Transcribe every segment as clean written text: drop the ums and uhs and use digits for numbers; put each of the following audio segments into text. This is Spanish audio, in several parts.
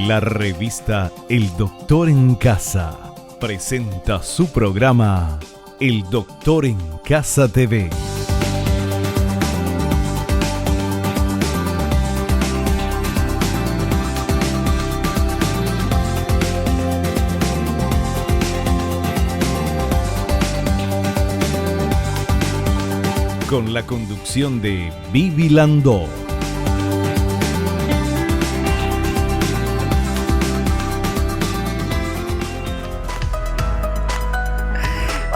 La revista El Doctor en Casa presenta su programa El Doctor en Casa TV. Con la conducción de Vivi Landó.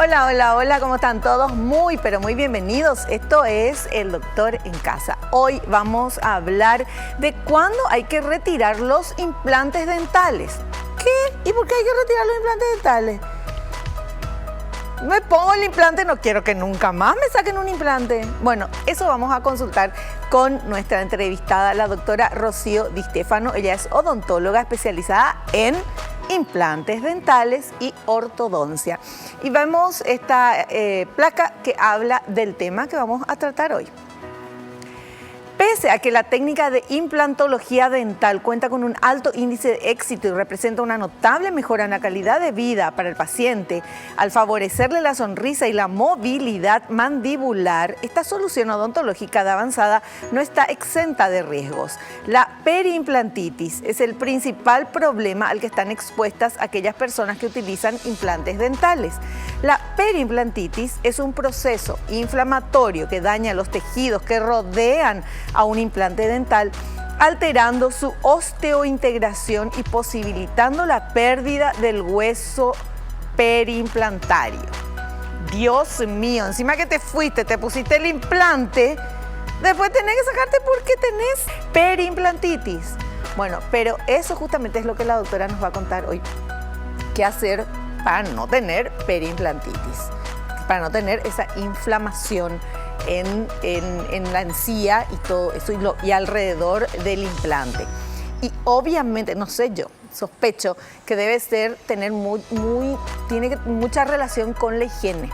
Hola, hola, hola, ¿cómo están todos? Muy, pero muy bienvenidos. Esto es El Doctor en Casa. Hoy vamos a hablar de cuándo hay que retirar los implantes dentales. ¿Qué? ¿Y por qué hay que retirar los implantes dentales? Me pongo el implante, no quiero que nunca más me saquen un implante. Bueno, eso vamos a consultar con nuestra entrevistada, la doctora Rocío Di Stefano. Ella es odontóloga especializada en implantes dentales y ortodoncia. Y vemos esta placa que habla del tema que vamos a tratar hoy. Pese a que la técnica de implantología dental cuenta con un alto índice de éxito y representa una notable mejora en la calidad de vida para el paciente, al favorecerle la sonrisa y la movilidad mandibular, esta solución odontológica de avanzada no está exenta de riesgos. La periimplantitis es el principal problema al que están expuestas aquellas personas que utilizan implantes dentales. La periimplantitis es un proceso inflamatorio que daña los tejidos que rodean a un implante dental, alterando su osteointegración y posibilitando la pérdida del hueso periimplantario. Dios mío, encima que te fuiste, te pusiste el implante, después tenés que sacarte porque tenés periimplantitis. Bueno, pero eso justamente es lo que la doctora nos va a contar hoy. ¿Qué hacer para no tener periimplantitis? Para no tener esa inflamación en la encía y todo eso y alrededor del implante. Y obviamente, no sé, yo sospecho que debe tener tiene mucha relación con la higiene,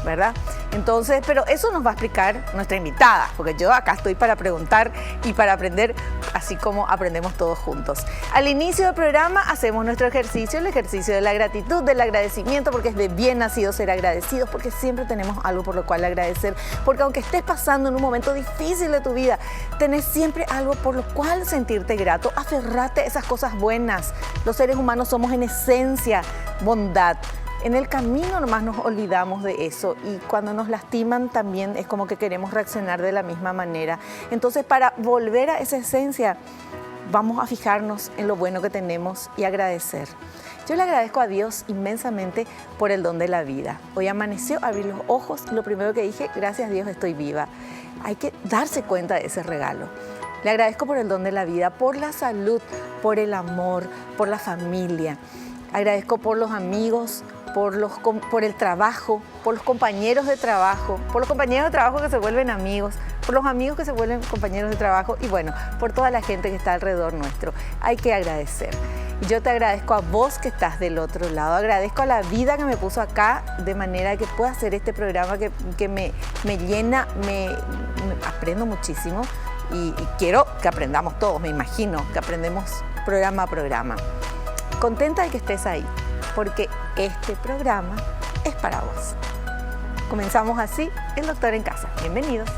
¿verdad? Entonces, pero eso nos va a explicar nuestra invitada, porque yo acá estoy para preguntar y para aprender, así como aprendemos todos juntos. Al inicio del programa hacemos nuestro ejercicio, el ejercicio de la gratitud, del agradecimiento, porque es de bien nacido ser agradecidos, porque siempre tenemos algo por lo cual agradecer, porque aunque estés pasando en un momento difícil de tu vida, tenés siempre algo por lo cual sentirte grato, aferrate a esas cosas buenas. Los seres humanos somos en esencia bondad. En el camino nomás nos olvidamos de eso y cuando nos lastiman también es como que queremos reaccionar de la misma manera. Entonces, para volver a esa esencia, vamos a fijarnos en lo bueno que tenemos y agradecer. Yo le agradezco a Dios inmensamente por el don de la vida. Hoy amaneció, abrí los ojos y lo primero que dije, gracias a Dios estoy viva. Hay que darse cuenta de ese regalo. Le agradezco por el don de la vida, por la salud, por el amor, por la familia. Agradezco por los amigos, por el trabajo, por los compañeros de trabajo, por los compañeros de trabajo que se vuelven amigos, por los amigos que se vuelven compañeros de trabajo y bueno, por toda la gente que está alrededor nuestro. Hay que agradecer. Y yo te agradezco a vos que estás del otro lado, agradezco a la vida que me puso acá de manera que pueda hacer este programa que me llena, aprendo muchísimo y quiero que aprendamos todos, me imagino que aprendemos programa a programa. Contenta de que estés ahí, porque este programa es para vos. Comenzamos así, El Doctor en Casa. Bienvenidos.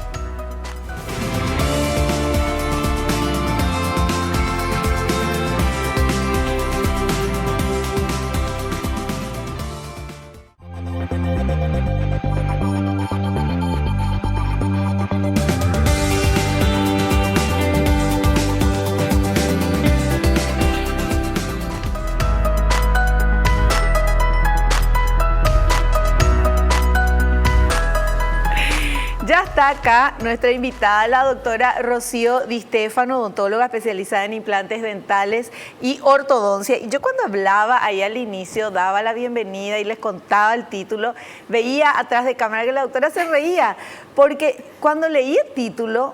Está acá nuestra invitada, la doctora Rocío Di Stefano, odontóloga especializada en implantes dentales y ortodoncia. Y yo cuando hablaba ahí al inicio, daba la bienvenida y les contaba el título, veía atrás de cámara que la doctora se reía, porque cuando leí el título,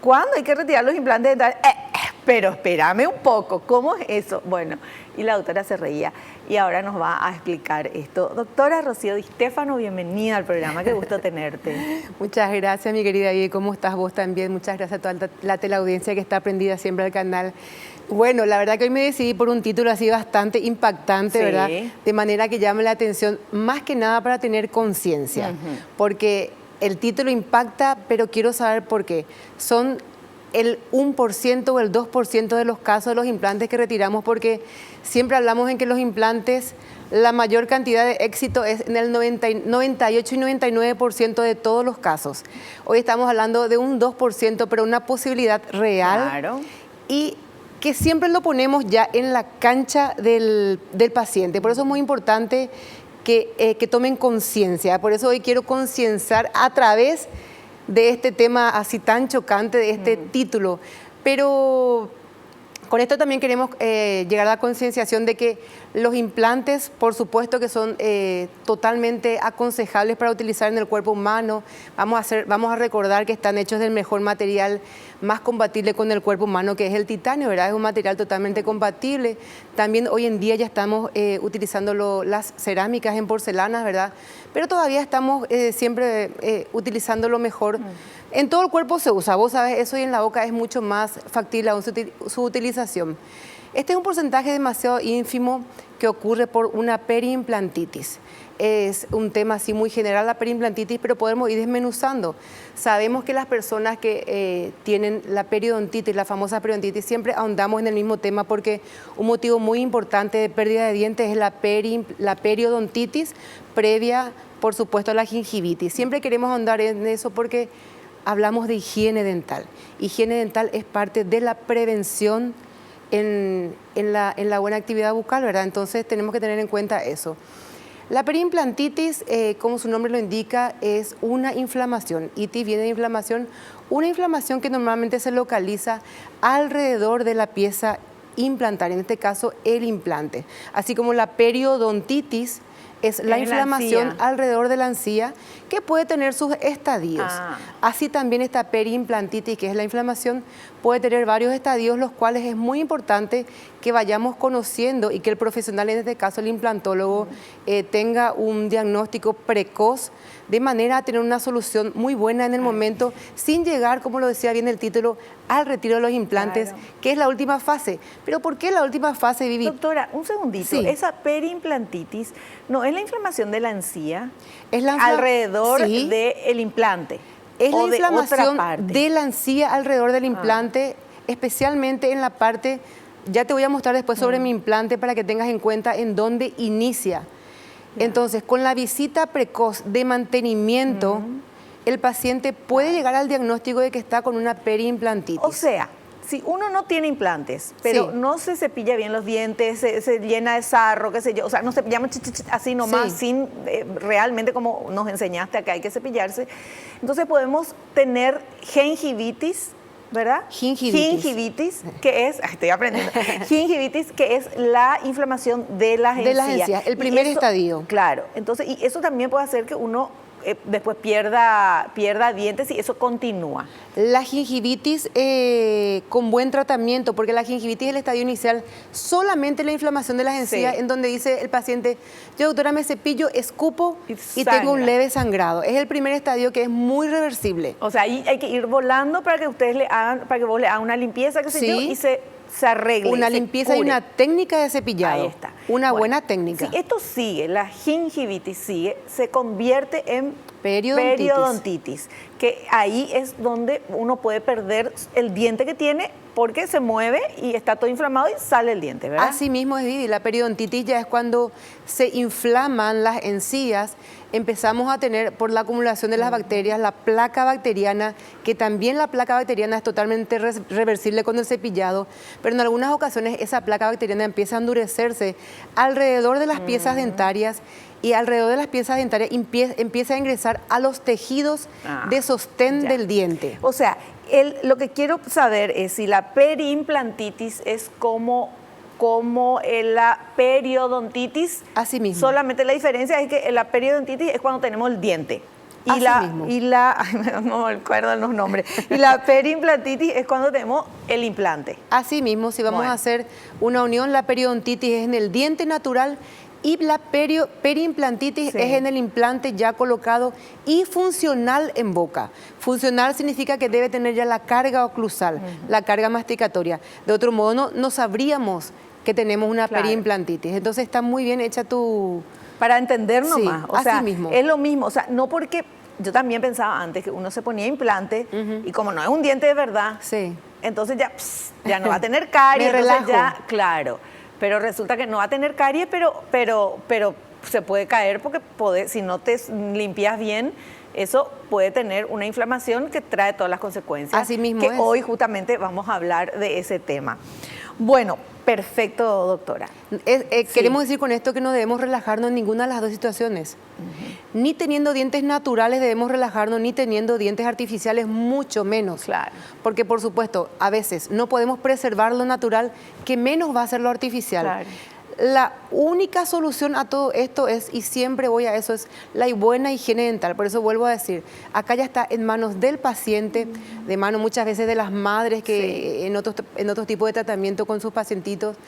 ¿cuándo hay que retirar los implantes dentales? Pero espérame un poco, ¿cómo es eso? Bueno, y la doctora se reía y ahora nos va a explicar esto. Doctora Rocío Di Stefano, bienvenida al programa, qué gusto tenerte. Muchas gracias, mi querida Vivi, ¿cómo estás vos también? Muchas gracias a toda la teleaudiencia que está prendida siempre al canal. Bueno, la verdad que hoy me decidí por un título así bastante impactante, Sí. ¿verdad? De manera que llame la atención, más que nada para tener conciencia, porque el título impacta, pero quiero saber por qué. Son el 1% o el 2% de los casos de los implantes que retiramos, porque siempre hablamos en que los implantes, la mayor cantidad de éxito es en el 98 y 99% de todos los casos. Hoy estamos hablando de un 2%, pero una posibilidad real. Claro. Y que siempre lo ponemos ya en la cancha del paciente. Por eso es muy importante que tomen conciencia. Por eso hoy quiero concienciar a través de este tema así tan chocante, de este título. Pero con esto también queremos llegar a la concienciación de que los implantes, por supuesto que son totalmente aconsejables para utilizar en el cuerpo humano. Vamos a recordar que están hechos del mejor material más compatible con el cuerpo humano, que es el titanio, ¿verdad? Es un material totalmente compatible. También hoy en día ya estamos utilizando las cerámicas en porcelanas, ¿verdad? Pero todavía estamos siempre utilizando lo mejor. En todo el cuerpo se usa, vos sabés eso, y en la boca es mucho más factible aún su utilización. Este es un porcentaje demasiado ínfimo que ocurre por una periimplantitis. Es un tema así muy general la periimplantitis, pero podemos ir desmenuzando. Sabemos que las personas que tienen la periodontitis, la famosa periodontitis, siempre ahondamos en el mismo tema porque un motivo muy importante de pérdida de dientes es la periodontitis previa, por supuesto, a la gingivitis. Siempre queremos ahondar en eso porque hablamos de higiene dental. Higiene dental es parte de la prevención en la buena actividad bucal, ¿verdad? Entonces tenemos que tener en cuenta eso. La periimplantitis, como su nombre lo indica, es una inflamación. Itis viene de inflamación, una inflamación que normalmente se localiza alrededor de la pieza implantaria, en este caso el implante. Así como la periodontitis es la inflamación alrededor de la encía, que puede tener sus estadios. Así también esta periimplantitis, que es la inflamación, puede tener varios estadios, los cuales es muy importante que vayamos conociendo y que el profesional, en este caso el implantólogo, tenga un diagnóstico precoz, de manera a tener una solución muy buena en el momento, sin llegar, como lo decía bien el título, al retiro de los implantes, que es la última fase. ¿Pero por qué la última fase, Vivi? Doctora, un segundito. Sí. Esa periimplantitis no es la inflamación de la encía Es la alrededor del implante. Es la o de inflamación otra parte. de la encía alrededor del implante, especialmente en la parte, ya te voy a mostrar después sobre mi implante para que tengas en cuenta en dónde inicia. Entonces, con la visita precoz de mantenimiento, el paciente puede llegar al diagnóstico de que está con una periimplantitis. O sea, si uno no tiene implantes, pero no se cepilla bien los dientes, se llena de sarro, qué sé yo, o sea, no cepillamos así nomás, sin realmente como nos enseñaste acá hay que cepillarse, entonces podemos tener gingivitis, ¿verdad? Gingivitis, que es, estoy aprendiendo, gingivitis, que es la inflamación de las encías. De las encías, el primer estadio. Claro, entonces, y eso también puede hacer que uno después pierda dientes y eso continúa. La gingivitis con buen tratamiento, porque la gingivitis es el estadio inicial, solamente la inflamación de las encías, en donde dice el paciente, yo doctora me cepillo, escupo y tengo un leve sangrado. Es el primer estadio que es muy reversible. O sea, ahí hay que ir volando para que ustedes le hagan, para que vos le hagan una limpieza, qué sé yo, y se arregle. Una limpieza y una técnica de cepillado. Ahí está. Una buena técnica. Si esto sigue, la gingivitis sigue, se convierte en periodontitis, que ahí es donde uno puede perder el diente que tiene porque se mueve y está todo inflamado y sale el diente, ¿verdad? Así mismo es, Vivi. La periodontitis ya es cuando se inflaman las encías, empezamos a tener, por la acumulación de las bacterias, la placa bacteriana, que también la placa bacteriana es totalmente reversible con el cepillado, pero en algunas ocasiones esa placa bacteriana empieza a endurecerse alrededor de las piezas dentarias, y alrededor de las piezas dentarias empieza a ingresar a los tejidos de sostén del diente. O sea, lo que quiero saber es si la periimplantitis es como la periodontitis. Así mismo. Solamente la diferencia es que la periodontitis es cuando tenemos el diente. Así mismo. No me acuerdo los nombres. Y la periimplantitis es cuando tenemos el implante. Así mismo, si vamos a hacer una unión, la periodontitis es en el diente natural Y la periimplantitis Sí. es en el implante ya colocado y funcional en boca. Funcional significa que debe tener ya la carga oclusal, la carga masticatoria. De otro modo, no sabríamos que tenemos una Claro. periimplantitis. Entonces está muy bien hecha tu... Para entender Sí, nomás. O así sea, mismo. es lo mismo. O sea, no porque yo también pensaba antes que uno se ponía implante y como no es un diente de verdad, Sí. entonces ya no va a tener caries. Me entonces relajo. ya, claro. Pero resulta que no va a tener caries, pero se puede caer porque si no te limpias bien, eso puede tener una inflamación que trae todas las consecuencias. Así mismo que es. hoy justamente vamos a hablar de ese tema. Bueno, perfecto, doctora. Queremos decir con esto que no debemos relajarnos en ninguna de las dos situaciones. Ni teniendo dientes naturales debemos relajarnos, ni teniendo dientes artificiales, mucho menos. Claro. Porque, por supuesto, a veces no podemos preservar lo natural, que menos va a ser lo artificial. Claro. La única solución a todo esto es, y siempre voy a eso, es la buena higiene dental. Por eso vuelvo a decir, acá ya está en manos del paciente, de manos muchas veces de las madres que en otros tipos de tratamiento con sus pacientitos.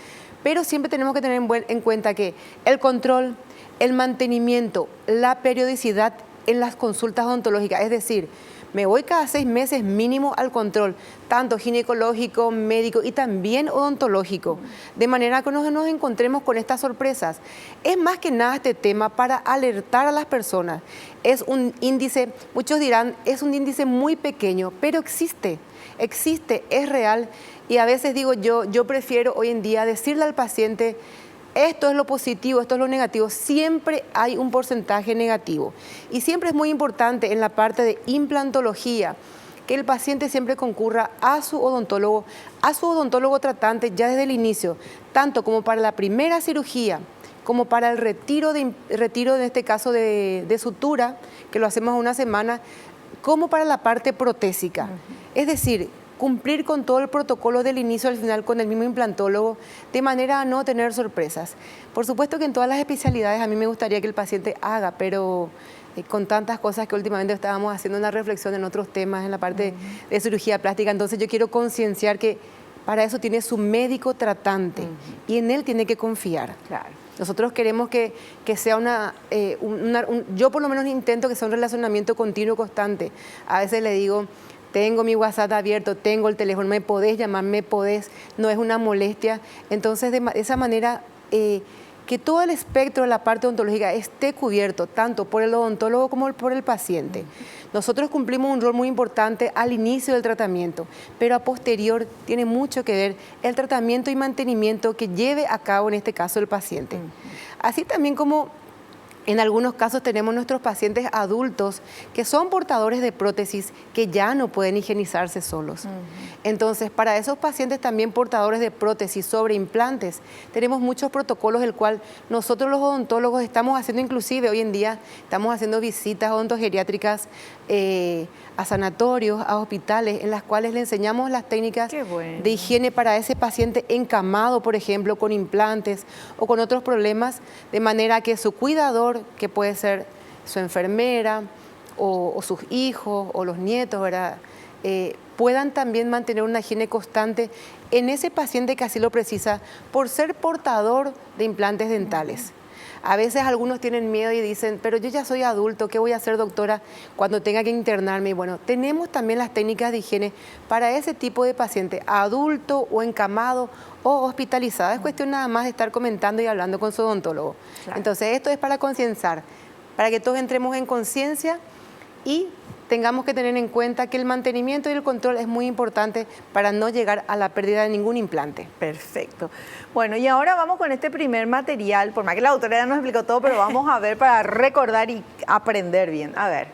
Pero siempre tenemos que tener en cuenta que el control, el mantenimiento, la periodicidad en las consultas odontológicas, es decir, me voy cada 6 meses mínimo al control, tanto ginecológico, médico y también odontológico, de manera que nos encontremos con estas sorpresas. Es más que nada este tema para alertar a las personas. Es un índice, muchos dirán, es un índice muy pequeño, pero existe, es real. Y a veces digo yo prefiero hoy en día decirle al paciente, esto es lo positivo, esto es lo negativo. Siempre hay un porcentaje negativo. Y siempre es muy importante en la parte de implantología que el paciente siempre concurra a su odontólogo tratante ya desde el inicio, tanto como para la primera cirugía, como para el retiro en este caso de sutura, que lo hacemos una semana, como para la parte protésica. Es decir, cumplir con todo el protocolo del inicio al final con el mismo implantólogo, de manera a no tener sorpresas. Por supuesto que en todas las especialidades a mí me gustaría que el paciente haga, pero con tantas cosas que últimamente estábamos haciendo una reflexión en otros temas, en la parte de cirugía plástica, entonces yo quiero concienciar que para eso tiene su médico tratante y en él tiene que confiar. Claro. Nosotros queremos que sea yo por lo menos intento que sea un relacionamiento continuo, constante. A veces le digo, tengo mi WhatsApp abierto, tengo el teléfono, me podés llamar, no es una molestia. Entonces, de esa manera, que todo el espectro de la parte odontológica esté cubierto, tanto por el odontólogo como por el paciente. Nosotros cumplimos un rol muy importante al inicio del tratamiento, pero a posterior tiene mucho que ver el tratamiento y mantenimiento que lleve a cabo, en este caso, el paciente. Así también como en algunos casos tenemos nuestros pacientes adultos que son portadores de prótesis que ya no pueden higienizarse solos. Entonces, para esos pacientes también portadores de prótesis sobre implantes, tenemos muchos protocolos, el cual nosotros los odontólogos estamos haciendo, inclusive hoy en día, estamos haciendo visitas odontogeriátricas a sanatorios, a hospitales, en las cuales le enseñamos las técnicas de higiene para ese paciente encamado, por ejemplo, con implantes o con otros problemas, de manera que su cuidador, que puede ser su enfermera o sus hijos o los nietos, ¿verdad?, puedan también mantener una higiene constante en ese paciente que así lo precisa por ser portador de implantes dentales. A veces algunos tienen miedo y dicen, pero yo ya soy adulto, ¿qué voy a hacer, doctora, cuando tenga que internarme? Y bueno, tenemos también las técnicas de higiene para ese tipo de paciente, adulto o encamado o hospitalizado. Es cuestión nada más de estar comentando y hablando con su odontólogo. Claro. Entonces, esto es para concienciar, para que todos entremos en conciencia y tengamos que tener en cuenta que el mantenimiento y el control es muy importante para no llegar a la pérdida de ningún implante. Perfecto. Bueno, y ahora vamos con este primer material, por más que la doctora ya nos explicó todo, pero vamos a ver para recordar y aprender bien. A ver.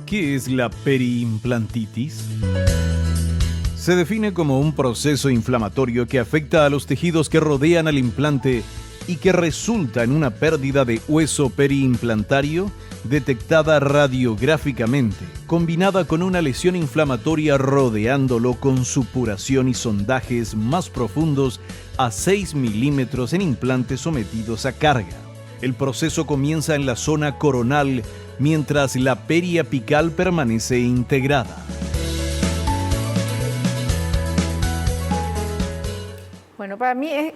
¿Qué es la periimplantitis? Se define como un proceso inflamatorio que afecta a los tejidos que rodean al implante y que resulta en una pérdida de hueso periimplantario detectada radiográficamente, combinada con una lesión inflamatoria rodeándolo con supuración y sondajes más profundos a 6 milímetros en implantes sometidos a carga. El proceso comienza en la zona coronal, mientras la peria apical permanece integrada. Bueno, para mí es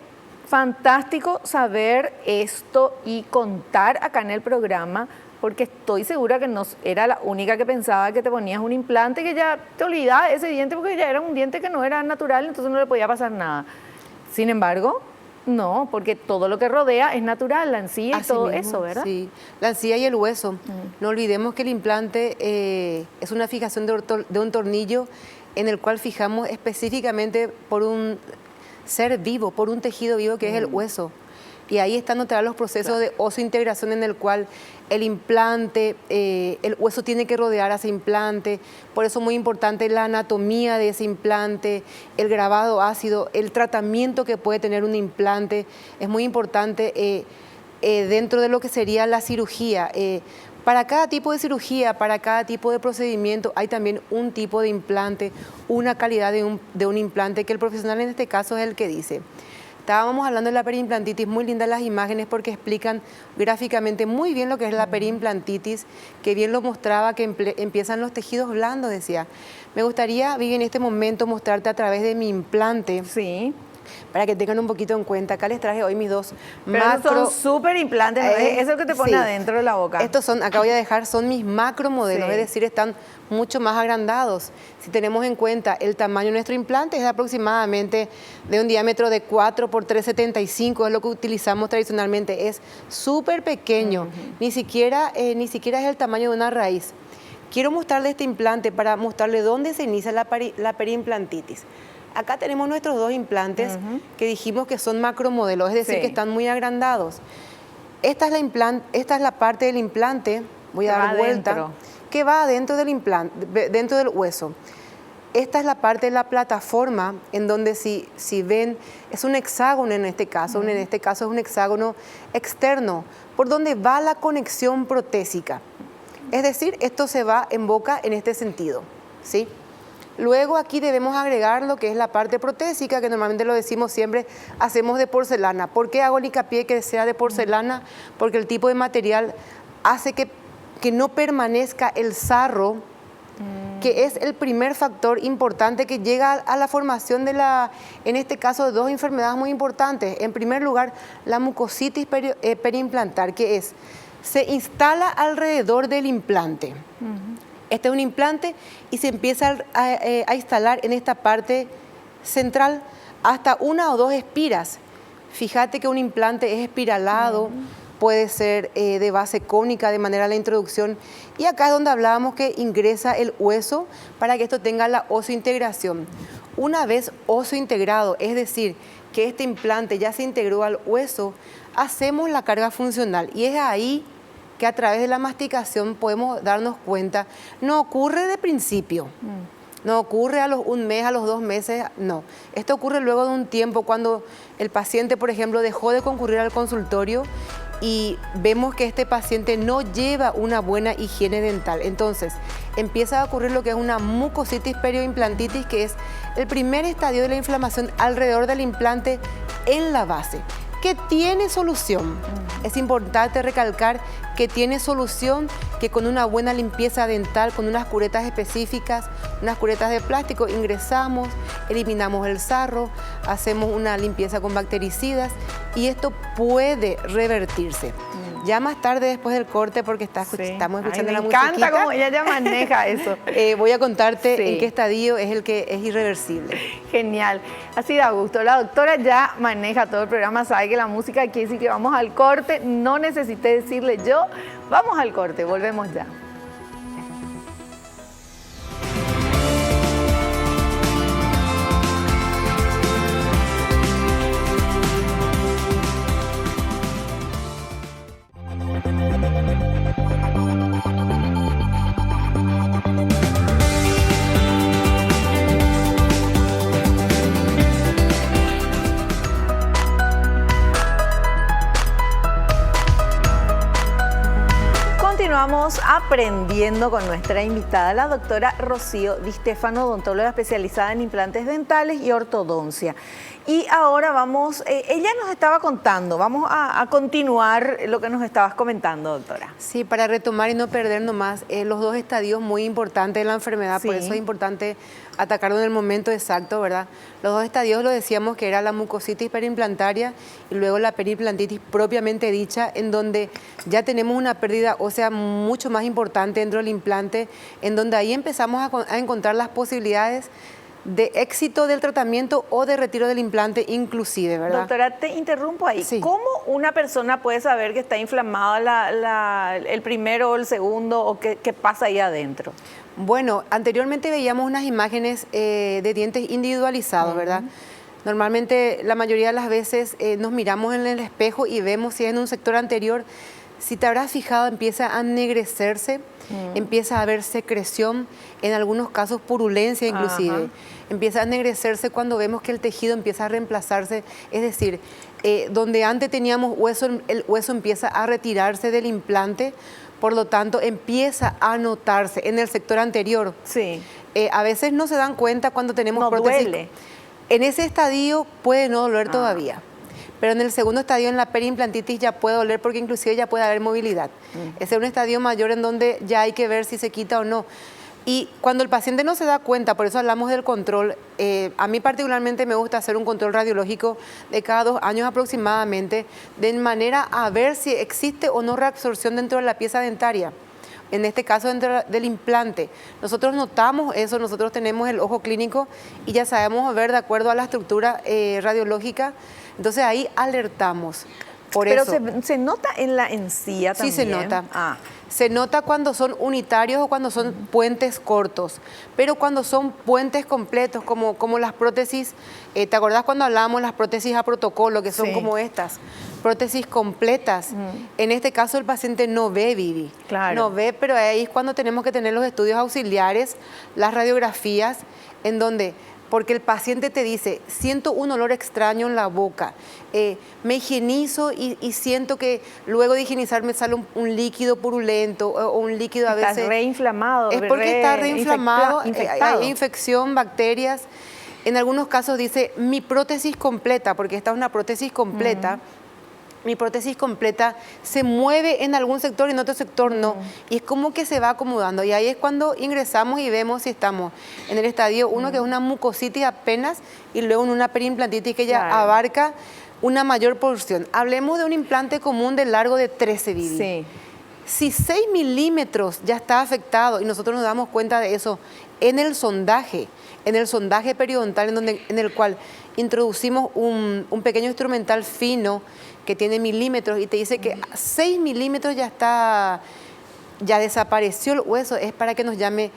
fantástico saber esto y contar acá en el programa, porque estoy segura que no era la única que pensaba que te ponías un implante que ya te olvidaba de ese diente porque ya era un diente que no era natural, entonces no le podía pasar nada. Sin embargo, no, porque todo lo que rodea es natural, la encía y Así todo mismo, eso, ¿verdad? Sí, la encía y el hueso. No olvidemos que el implante es una fijación de un tornillo en el cual fijamos específicamente por un ser vivo, por un tejido vivo que es el hueso. Y ahí están otra los procesos de oseointegración en el cual el implante, el hueso tiene que rodear a ese implante. Por eso es muy importante la anatomía de ese implante, el grabado ácido, el tratamiento que puede tener un implante. Es muy importante dentro de lo que sería la cirugía. Para cada tipo de cirugía, para cada tipo de procedimiento, hay también un tipo de implante, una calidad de un implante que el profesional en este caso es el que dice. Estábamos hablando de la periimplantitis, muy lindas las imágenes porque explican gráficamente muy bien lo que es la periimplantitis, que bien lo mostraba, que empiezan los tejidos blandos, decía. Me gustaría, Vivi, en este momento mostrarte a través de mi implante. Sí. Para que tengan un poquito en cuenta. Acá les traje hoy mis dos Son súper implantes, ¿no? Es eso que te pone sí, adentro de la boca. Estos son, acá voy a dejar, son mis macro modelos, es decir, están mucho más agrandados. Si tenemos en cuenta el tamaño de nuestro implante, es aproximadamente de un diámetro de 4 por 3,75, es lo que utilizamos tradicionalmente. Es súper pequeño, ni siquiera es el tamaño de una raíz. Quiero mostrarle este implante para mostrarle dónde se inicia la periimplantitis. Acá tenemos nuestros dos implantes que dijimos que son macromodelos, es decir, que están muy agrandados. Esta es la parte del implante, voy a dar vuelta, que va dentro del implante, dentro del hueso. Esta es la parte de la plataforma en donde si ven, es un hexágono en este caso es un hexágono externo, por donde va la conexión protésica. Es decir, esto se va en boca en este sentido, ¿sí? Luego aquí debemos agregar lo que es la parte protésica, que normalmente lo decimos siempre, hacemos de porcelana. ¿Por qué hago el hincapié que sea de porcelana? Porque el tipo de material hace que no permanezca el sarro, que es el primer factor importante que llega a la formación de en este caso, de dos enfermedades muy importantes. En primer lugar, la mucositis periimplantar, que se instala alrededor del implante. Este es un implante y se empieza a instalar en esta parte central hasta una o dos espiras. Fíjate que un implante es espiralado, puede ser de base cónica de manera la introducción. Y acá es donde hablábamos que ingresa el hueso para que esto tenga la oseointegración. Una vez oso integrado, es decir, que este implante ya se integró al hueso, hacemos la carga funcional y es ahí que a través de la masticación podemos darnos cuenta. No ocurre de principio, no ocurre a los 1 mes, a los 2 meses, no. Esto ocurre luego de un tiempo cuando el paciente, por ejemplo, dejó de concurrir al consultorio y vemos que este paciente no lleva una buena higiene dental. Entonces, empieza a ocurrir lo que es una mucositis perioimplantitis, que es el primer estadio de la inflamación alrededor del implante en la base, que tiene solución. Es importante recalcar que tiene solución, que con una buena limpieza dental, con unas curetas específicas, unas curetas de plástico, ingresamos, eliminamos el sarro, hacemos una limpieza con bactericidas y esto puede revertirse. Ya más tarde, después del corte, porque estamos escuchando la musiquita. Me encanta cómo ella ya maneja eso. Voy a contarte en qué estadio es el que es irreversible. Genial. Así da gusto. La doctora ya maneja todo el programa, sabe que la música quiere decir que vamos al corte. No necesité decirle yo. Vamos al corte, volvemos ya. Continuamos aprendiendo con nuestra invitada, la doctora Rocío Di Stefano, odontóloga especializada en implantes dentales y ortodoncia. Y ahora ella nos estaba contando, vamos a continuar lo que nos estabas comentando, doctora. Sí, para retomar y no perder nomás los dos estadios muy importantes de la enfermedad, por eso es importante atacaron en el momento exacto, ¿verdad? Los dos estadios lo decíamos que era la mucositis periimplantaria y luego la periimplantitis propiamente dicha, en donde ya tenemos una pérdida ósea mucho más importante dentro del implante, en donde ahí empezamos a encontrar las posibilidades de éxito del tratamiento o de retiro del implante inclusive, ¿verdad? Doctora, te interrumpo ahí. Sí. ¿Cómo una persona puede saber que está inflamada el primero o el segundo o qué pasa ahí adentro? Bueno, anteriormente veíamos unas imágenes de dientes individualizados, ¿verdad? Normalmente, la mayoría de las veces nos miramos en el espejo y vemos si es en un sector anterior. Si te habrás fijado, empieza a ennegrecerse, empieza a haber secreción, en algunos casos purulencia inclusive. Ajá. Empieza a ennegrecerse cuando vemos que el tejido empieza a reemplazarse, es decir, donde antes teníamos hueso, el hueso empieza a retirarse del implante, por lo tanto empieza a notarse en el sector anterior. Sí. A veces no se dan cuenta cuando tenemos No prótesis. duele. En ese estadio puede no doler todavía. Pero en el segundo estadio, en la periimplantitis, ya puede doler porque inclusive ya puede haber movilidad. Ese es un estadio mayor en donde ya hay que ver si se quita o no. Y cuando el paciente no se da cuenta, por eso hablamos del control, a mí particularmente me gusta hacer un control radiológico de cada 2 años aproximadamente, de manera a ver si existe o no reabsorción dentro de la pieza dentaria. En este caso, dentro del implante. Nosotros notamos eso, nosotros tenemos el ojo clínico y ya sabemos ver de acuerdo a la estructura radiológica. Entonces ahí alertamos. Pero eso. se nota en la encía también. Sí, se nota. Ah. Se nota cuando son unitarios o cuando son puentes cortos, pero cuando son puentes completos, como las prótesis, ¿te acordás cuando hablábamos las prótesis a protocolo, que son Sí. como estas? Prótesis completas. En este caso el paciente no ve, Vivi. Claro. No ve, pero ahí es cuando tenemos que tener los estudios auxiliares, las radiografías, en donde... Porque el paciente te dice, siento un olor extraño en la boca, me higienizo y siento que luego de higienizar me sale un líquido purulento o un líquido a veces... Está reinflamado. Es porque está reinflamado, infectado. hay infección, bacterias. En algunos casos dice, mi prótesis completa, porque esta es una prótesis completa, mi prótesis completa se mueve en algún sector y en otro sector no. Y es como que se va acomodando. Y ahí es cuando ingresamos y vemos si estamos en el estadio 1, que es una mucositis apenas, y luego en una periimplantitis que ya Claro. abarca una mayor porción. Hablemos de un implante común de largo de 13 Vivi. Sí. Si 6 milímetros ya está afectado, y nosotros nos damos cuenta de eso en el sondaje periodontal, en el cual introducimos un pequeño instrumental fino que tiene milímetros y te dice que 6 milímetros ya desapareció el hueso, es para que nos llame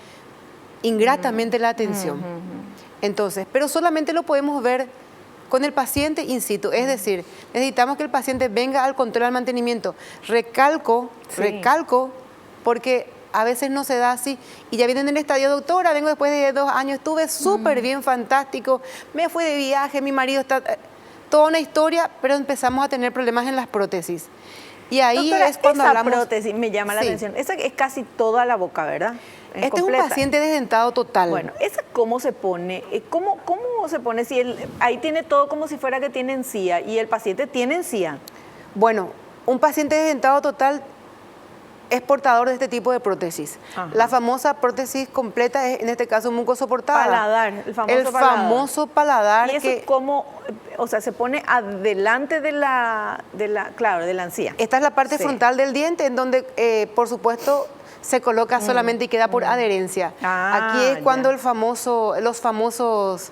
ingratamente la atención. Entonces, pero solamente lo podemos ver con el paciente in situ, es decir, necesitamos que el paciente venga al control al mantenimiento. Recalco, porque a veces no se da así y ya vienen en el estadio, doctora, vengo después de 2 años, estuve súper bien, fantástico, me fui de viaje, mi marido está... Toda una historia, pero empezamos a tener problemas en las prótesis. Y ahí Doctora, es cuando esa hablamos... prótesis me llama la Sí. atención. Esa es casi toda la boca, ¿verdad? Este completa. es un paciente desdentado total. Bueno, ¿esa cómo se pone? ¿Cómo se pone si ahí tiene todo como si fuera que tiene encía y el paciente tiene encía? Bueno, un paciente desdentado total es portador de este tipo de prótesis. Ajá. La famosa prótesis completa es, en este caso, mucosoportada. Paladar, el famoso paladar. Famoso paladar. ¿Y eso cómo, o sea, se pone adelante de la encía? Esta es la parte Sí. frontal del diente, en donde, por supuesto, se coloca solamente y queda por adherencia. Ah, Aquí es cuando ya. los famosos...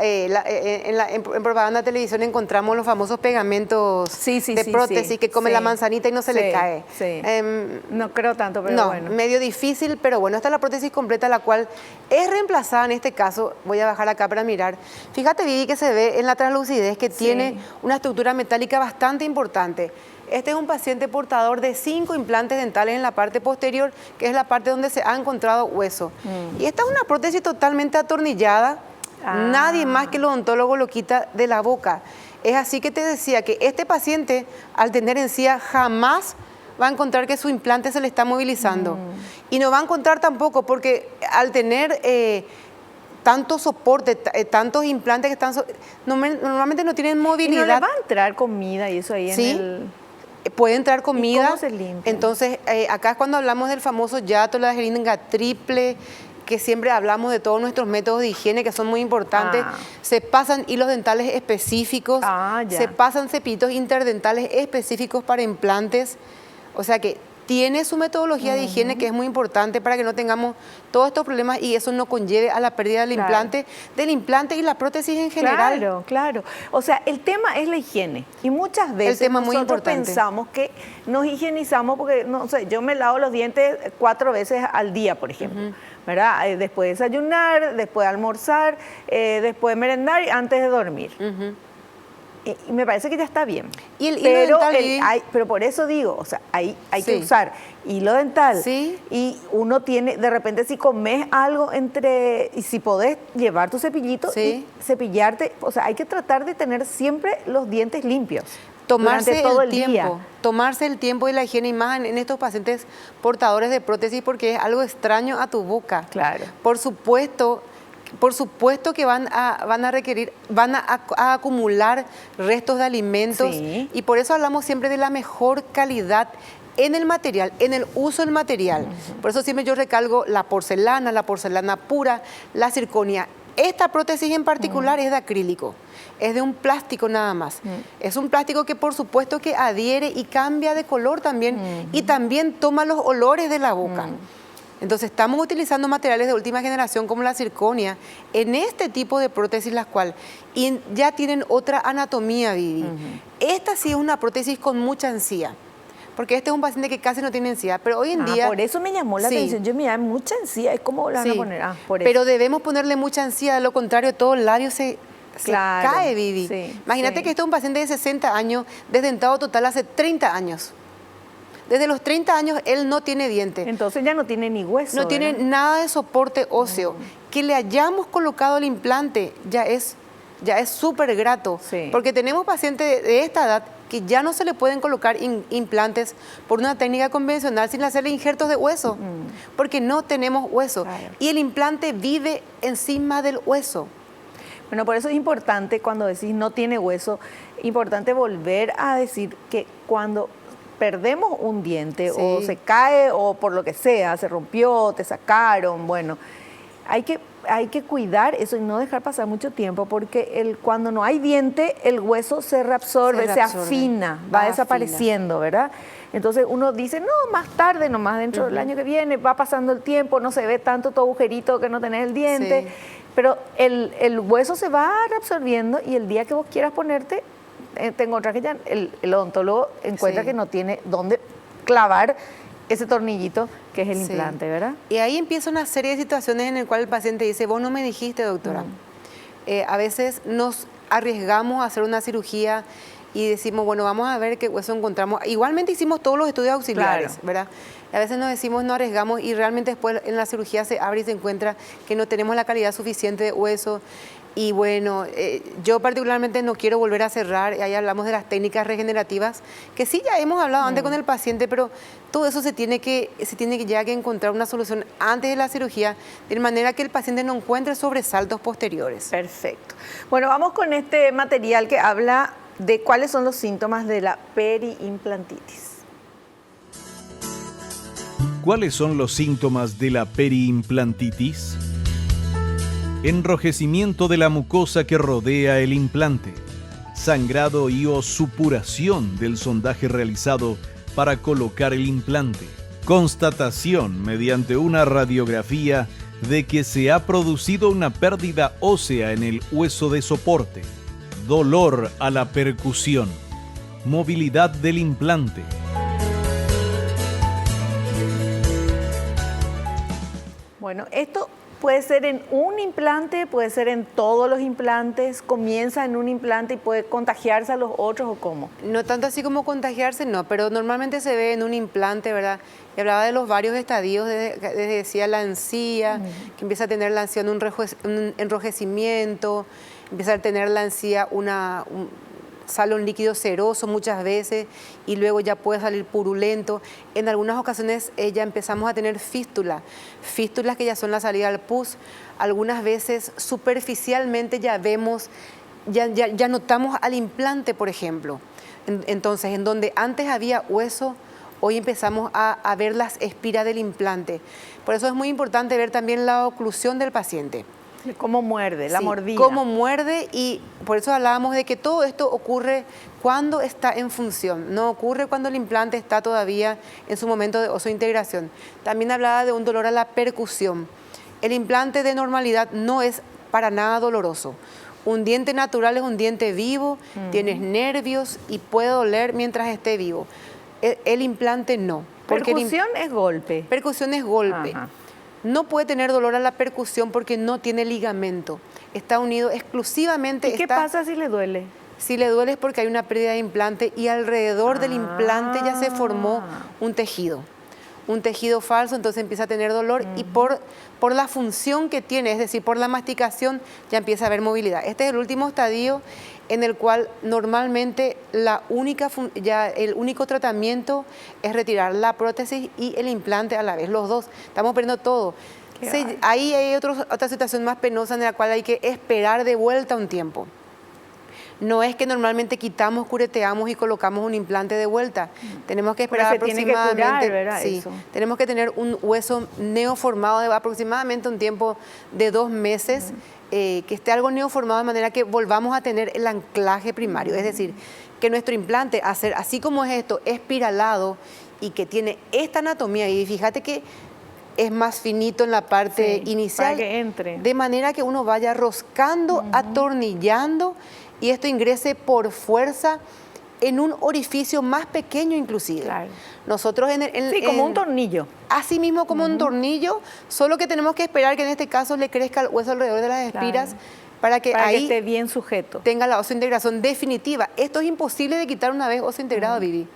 en propaganda de televisión encontramos los famosos pegamentos Sí, de prótesis que come sí. la manzanita y no se le cae. Sí. No creo tanto, pero no, bueno. medio difícil, pero bueno, esta es la prótesis completa, la cual es reemplazada en este caso. Voy a bajar acá para mirar. Fíjate, Vivi, que se ve en la translucidez que tiene una estructura metálica bastante importante. Este es un paciente portador de 5 implantes dentales en la parte posterior, que es la parte donde se ha encontrado hueso. Y esta es una prótesis totalmente atornillada. Nadie más que el odontólogo lo quita de la boca. Es así que te decía que este paciente, al tener encía, jamás va a encontrar que su implante se le está movilizando. Y no va a encontrar tampoco, porque al tener tanto soporte, tantos implantes que están... normalmente no tienen ¿Y no movilidad. le va a entrar comida y eso ahí Sí. en el...? Puede entrar comida. cómo se limpia? Entonces, acá es cuando hablamos del famoso yato, la jeringa triple, que siempre hablamos de todos nuestros métodos de higiene que son muy importantes. Se pasan hilos dentales específicos, se pasan cepillitos interdentales específicos para implantes. O sea que tiene su metodología de higiene que es muy importante para que no tengamos todos estos problemas y eso no conlleve a la pérdida del implante y la prótesis en general. Claro, claro. O sea, el tema es la higiene y muchas veces nosotros pensamos que nos higienizamos porque, no sé, yo me lavo los dientes 4 veces al día, por ejemplo, ¿verdad? Después de desayunar, después de almorzar, después de merendar y antes de dormir. Y me parece que ya está bien. ¿Y el hilo dental? Pero por eso digo, o sea, hay que usar hilo dental. Sí. Y uno tiene, de repente, si comes algo y si podés llevar tu cepillito y cepillarte, o sea, hay que tratar de tener siempre los dientes limpios. Tomarse todo el tiempo. Tomarse el tiempo y la higiene, y más en estos pacientes portadores de prótesis, porque es algo extraño a tu boca. Claro. Por supuesto que van a acumular restos de alimentos y por eso hablamos siempre de la mejor calidad en el material, en el uso del material. Por eso siempre yo recalco la porcelana pura, la circonia. Esta prótesis en particular es de acrílico, es de un plástico nada más. Es un plástico que por supuesto que adhiere y cambia de color también y también toma los olores de la boca. Entonces estamos utilizando materiales de última generación como la circonia en este tipo de prótesis, las cuales ya tienen otra anatomía, Vivi. Esta sí es una prótesis con mucha encía, porque este es un paciente que casi no tiene encía, pero hoy en día... Por eso me llamó la atención. Yo miraba mucha encía, ¿cómo la van a poner? Por eso. Pero debemos ponerle mucha encía, de lo contrario todo el labio se cae, Vivi. Imagínate que este es un paciente de 60 años, desdentado total hace 30 años. Desde los 30 años él no tiene diente. Entonces ya no tiene ni hueso. No tiene nada de soporte óseo. Que le hayamos colocado el implante ya es súper grato. Porque tenemos pacientes de esta edad que ya no se le pueden colocar implantes por una técnica convencional sin hacerle injertos de hueso. Porque no tenemos hueso. Y el implante vive encima del hueso. Bueno, por eso es importante cuando decís no tiene hueso, importante volver a decir que cuando perdemos un diente o se cae o por lo que sea, se rompió, te sacaron, bueno, hay que cuidar eso y no dejar pasar mucho tiempo porque cuando no hay diente, el hueso se reabsorbe, se afina, va desapareciendo, ¿verdad? Entonces uno dice, no, más tarde, nomás dentro del año que viene, va pasando el tiempo, no se ve tanto tu agujerito que no tenés el diente, pero el hueso se va reabsorbiendo y el día que vos quieras ponerte, te encontrás que ya el odontólogo encuentra que no tiene dónde clavar ese tornillito que es el implante, ¿verdad? Y ahí empieza una serie de situaciones en las cuales el paciente dice, vos no me dijiste, doctora. A veces nos arriesgamos a hacer una cirugía y decimos, bueno, vamos a ver qué hueso encontramos. Igualmente hicimos todos los estudios auxiliares, ¿verdad? A veces nos decimos, no arriesgamos y realmente después en la cirugía se abre y se encuentra que no tenemos la calidad suficiente de hueso. Y bueno, yo particularmente no quiero volver a cerrar, ahí hablamos de las técnicas regenerativas, que sí ya hemos hablado antes con el paciente, pero todo eso se tiene que ya que encontrar una solución antes de la cirugía, de manera que el paciente no encuentre sobresaltos posteriores. Perfecto. Bueno, vamos con este material que habla de cuáles son los síntomas de la periimplantitis. ¿Cuáles son los síntomas de la periimplantitis? Enrojecimiento de la mucosa que rodea el implante, sangrado y o supuración del sondaje realizado para colocar el implante, constatación mediante una radiografía de que se ha producido una pérdida ósea en el hueso de soporte, dolor a la percusión, movilidad del implante. Bueno, esto puede ser en un implante, puede ser en todos los implantes, comienza en un implante y puede contagiarse a los otros o cómo. No tanto así como contagiarse, no, pero normalmente se ve en un implante, ¿verdad? Y hablaba de los varios estadios, desde decía la encía, que empieza a tener la encía un enrojecimiento, empieza a tener la encía un salón líquido ceroso muchas veces y luego ya puede salir purulento. En algunas ocasiones ya empezamos a tener fístulas que ya son la salida al pus. Algunas veces superficialmente ya vemos, ya notamos al implante, por ejemplo. Entonces, en donde antes había hueso, hoy empezamos a ver las espiras del implante. Por eso es muy importante ver también la oclusión del paciente. Cómo muerde, la Sí, mordida. cómo muerde, y por eso hablábamos de que todo esto ocurre cuando está en función, no ocurre cuando el implante está todavía en su momento de oseointegración. También hablaba de un dolor a la percusión. El implante de normalidad no es para nada doloroso. Un diente natural es un diente vivo, tienes nervios y puede doler mientras esté vivo. El implante no. Percusión es golpe. Percusión es golpe. Ajá. No puede tener dolor a la percusión porque no tiene ligamento. Está unido exclusivamente. ¿Y qué pasa si le duele? Si le duele es porque hay una pérdida de implante y alrededor del implante ya se formó un tejido falso, entonces empieza a tener dolor y por la función que tiene, es decir, por la masticación, ya empieza a haber movilidad. Este es el último estadio en el cual normalmente el único tratamiento es retirar la prótesis y el implante a la vez, los dos. Estamos perdiendo todo. Ahí hay otra situación más penosa en la cual hay que esperar de vuelta un tiempo. No es que normalmente quitamos, cureteamos y colocamos un implante de vuelta. Tenemos que esperar aproximadamente. Tiene que curar, ¿verdad? Sí, Eso. tenemos que tener un hueso neoformado de aproximadamente un tiempo de 2 meses, que esté algo neoformado de manera que volvamos a tener el anclaje primario. Es decir, que nuestro implante, así como es esto, espiralado y que tiene esta anatomía, y fíjate que es más finito en la parte inicial, para que entre. de manera que uno vaya roscando, atornillando, y esto ingrese por fuerza en un orificio más pequeño inclusive. Claro. Nosotros como un tornillo. Así mismo como un tornillo, solo que tenemos que esperar que en este caso le crezca el hueso alrededor de las espiras, para que ahí esté bien sujeto. tenga la oseointegración definitiva. Esto es imposible de quitar una vez oseointegrado, Vivi.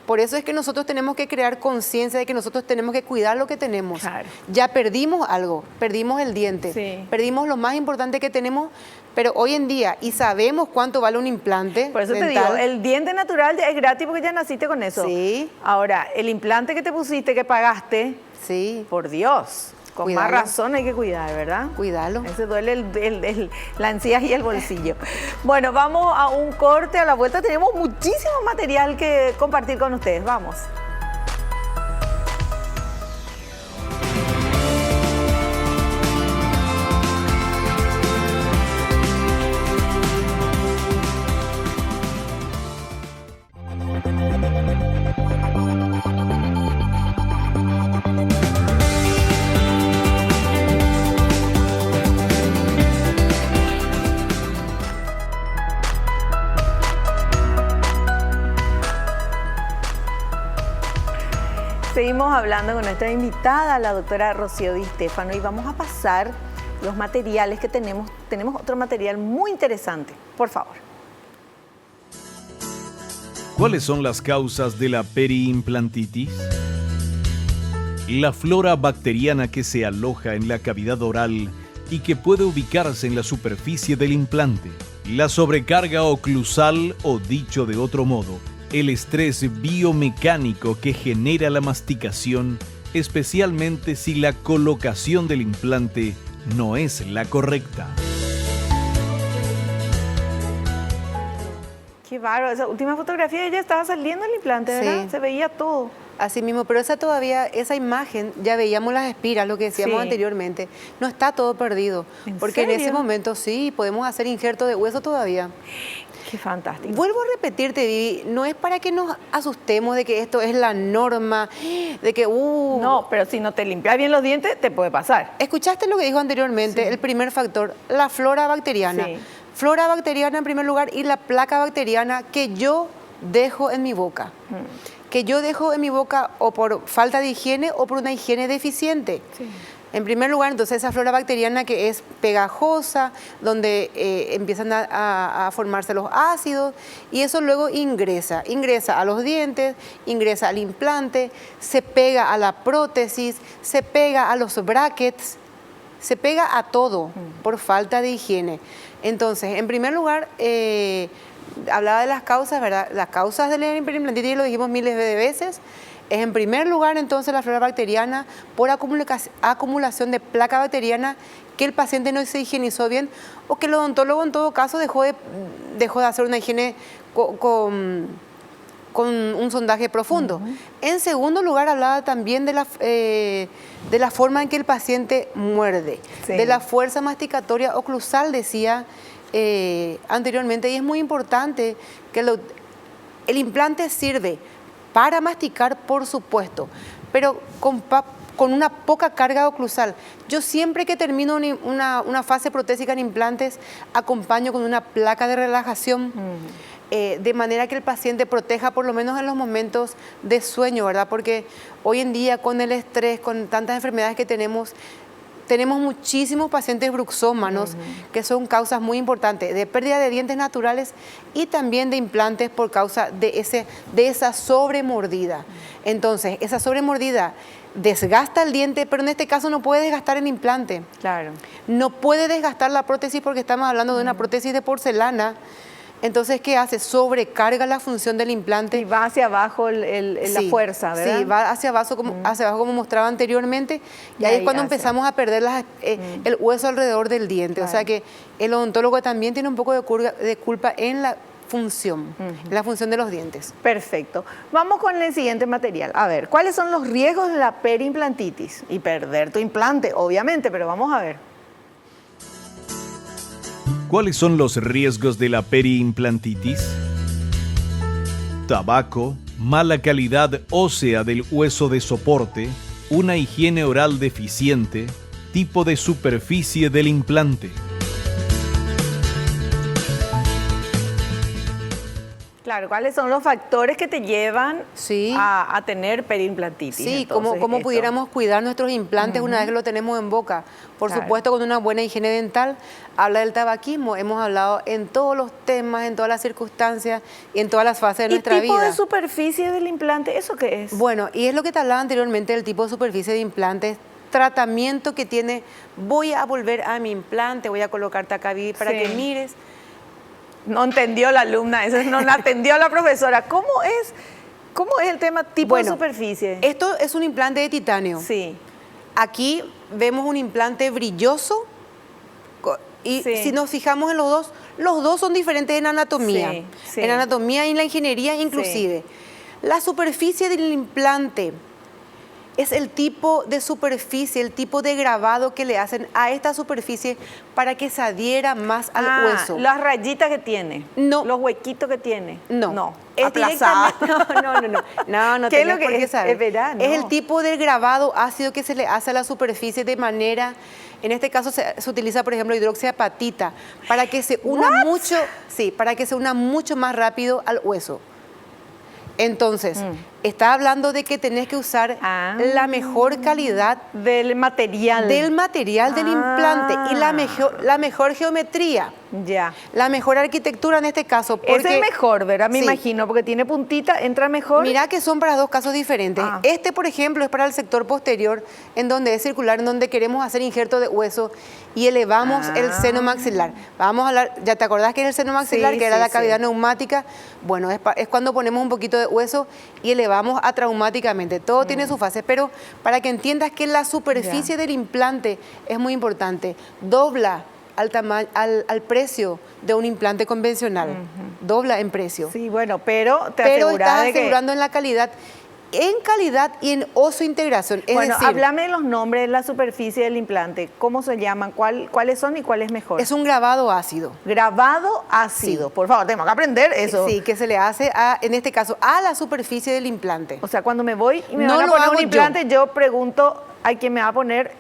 Por eso es que nosotros tenemos que crear conciencia de que nosotros tenemos que cuidar lo que tenemos. Claro. Ya perdimos algo, perdimos el diente, perdimos lo más importante que tenemos, pero hoy en día, y sabemos cuánto vale un implante Por eso dental. te digo, el diente natural ya es gratis porque ya naciste con eso. Sí. Ahora, el implante que te pusiste, que pagaste, Sí, por Dios, con Cuídalo. más razón hay que cuidar, ¿verdad? cuídalo. Ese duele la encía y el bolsillo. Bueno, vamos a un corte. A la vuelta tenemos muchísimo material que compartir con ustedes. Vamos. Seguimos hablando con nuestra invitada, la doctora Rocío Di Stéfano, y vamos a pasar los materiales que tenemos. Tenemos otro material muy interesante. Por favor. ¿Cuáles son las causas de la periimplantitis? La flora bacteriana que se aloja en la cavidad oral y que puede ubicarse en la superficie del implante. La sobrecarga oclusal, o dicho de otro modo, el estrés biomecánico que genera la masticación, especialmente si la colocación del implante no es la correcta. Qué bárbaro. Esa última fotografía ya estaba saliendo el implante, ¿verdad? Sí. Se veía todo. Así mismo, pero esa imagen, ya veíamos las espiras, lo que decíamos Sí. anteriormente, no está todo perdido, ¿En porque en serio? ese momento sí, podemos hacer injerto de hueso todavía. Qué fantástico. Vuelvo a repetirte, Vivi, no es para que nos asustemos de que esto es la norma, de que... No, pero si no te limpias bien los dientes, te puede pasar. ¿Escuchaste lo que dijo anteriormente? Sí. El primer factor, la flora bacteriana. Sí. Flora bacteriana en primer lugar y la placa bacteriana que yo dejo en mi boca. Que yo dejo en mi boca o por falta de higiene o por una higiene deficiente. Sí. En primer lugar, entonces, esa flora bacteriana que es pegajosa, donde empiezan a formarse los ácidos, y eso luego ingresa a los dientes, ingresa al implante, se pega a la prótesis, se pega a los brackets, se pega a todo por falta de higiene. Entonces, en primer lugar, hablaba de las causas, ¿verdad? Las causas de la periimplantitis, lo dijimos miles de veces. Es en primer lugar entonces la flora bacteriana por acumulación de placa bacteriana que el paciente no se higienizó bien o que el odontólogo en todo caso dejó de hacer una higiene con un sondaje profundo. En segundo lugar, hablaba también de la forma en que el paciente muerde, de la fuerza masticatoria oclusal, decía anteriormente, y es muy importante que el implante sirve para masticar, por supuesto, pero con una poca carga oclusal. Yo siempre que termino una fase protésica en implantes, acompaño con una placa de relajación, de manera que el paciente proteja por lo menos en los momentos de sueño, ¿verdad? Porque hoy en día con el estrés, con tantas enfermedades que tenemos muchísimos pacientes bruxómanos que son causas muy importantes de pérdida de dientes naturales y también de implantes por causa de esa sobremordida. Entonces, esa sobremordida desgasta el diente, pero en este caso no puede desgastar el implante. Claro. No puede desgastar la prótesis porque estamos hablando de una prótesis de porcelana. Entonces, ¿qué hace? Sobrecarga la función del implante. Y va hacia abajo la fuerza, ¿verdad? Sí, va hacia abajo como mostraba anteriormente. Y ahí es cuando empezamos a perder el hueso alrededor del diente. Claro. O sea que el odontólogo también tiene un poco de culpa en la función, en la función de los dientes. Perfecto. Vamos con el siguiente material. A ver, ¿cuáles son los riesgos de la periimplantitis? Y perder tu implante, obviamente, pero vamos a ver. ¿Cuáles son los riesgos de la periimplantitis? Tabaco, mala calidad ósea del hueso de soporte, una higiene oral deficiente, tipo de superficie del implante. Claro, ¿cuáles son los factores que te llevan a tener periimplantitis? Sí, cómo pudiéramos cuidar nuestros implantes una vez que lo tenemos en boca. Por supuesto, con una buena higiene dental. Habla del tabaquismo, hemos hablado en todos los temas, en todas las circunstancias y en todas las fases de nuestra vida. ¿Y tipo de superficie del implante? ¿Eso qué es? Bueno, y es lo que te hablaba anteriormente del tipo de superficie de implantes, tratamiento que tiene, voy a volver a mi implante, voy a colocarte acá para que mires. No entendió la alumna, eso no la atendió la profesora. ¿Cómo es el tema tipo de superficie? Esto es un implante de titanio. Sí. Aquí vemos un implante brilloso y si nos fijamos en los dos son diferentes en anatomía. En anatomía y en la ingeniería inclusive. La superficie del implante es el tipo de superficie, el tipo de grabado que le hacen a esta superficie para que se adhiera más al hueso. Las rayitas que tiene. No. Los huequitos que tiene. No. Es directamente. No. ¿Qué es lo que es? Es el tipo de grabado ácido que se le hace a la superficie de manera, en este caso se utiliza por ejemplo hidroxiapatita para que se una mucho más rápido al hueso. Entonces, está hablando de que tenés que usar la mejor calidad del material. Del implante y la mejor geometría. Ya. La mejor arquitectura en este caso. Porque, es el mejor, ¿verdad? Me imagino, porque tiene puntita, entra mejor. Mira que son para dos casos diferentes. Este, por ejemplo, es para el sector posterior, en donde es circular, en donde queremos hacer injerto de hueso y elevamos el seno maxilar. Vamos a hablar, ¿ya te acordás que es el seno maxilar, que era la cavidad neumática? Bueno, es cuando ponemos un poquito de hueso y elevamos atraumáticamente. Todo tiene su fase, pero para que entiendas que la superficie del implante es muy importante. Dobla al precio de un implante convencional. Dobla en precio. Sí, bueno, pero estás asegurando en la calidad. En calidad y en oso integración. Es decir, háblame de los nombres de la superficie del implante. ¿Cómo se llaman? ¿Cuáles son y cuál es mejor? Es un grabado ácido. Grabado ácido. Sí. Por favor, tengo que aprender eso. Sí, que se le hace, en este caso, a la superficie del implante. O sea, cuando me voy y me van a poner un implante, yo pregunto a quien me va a poner...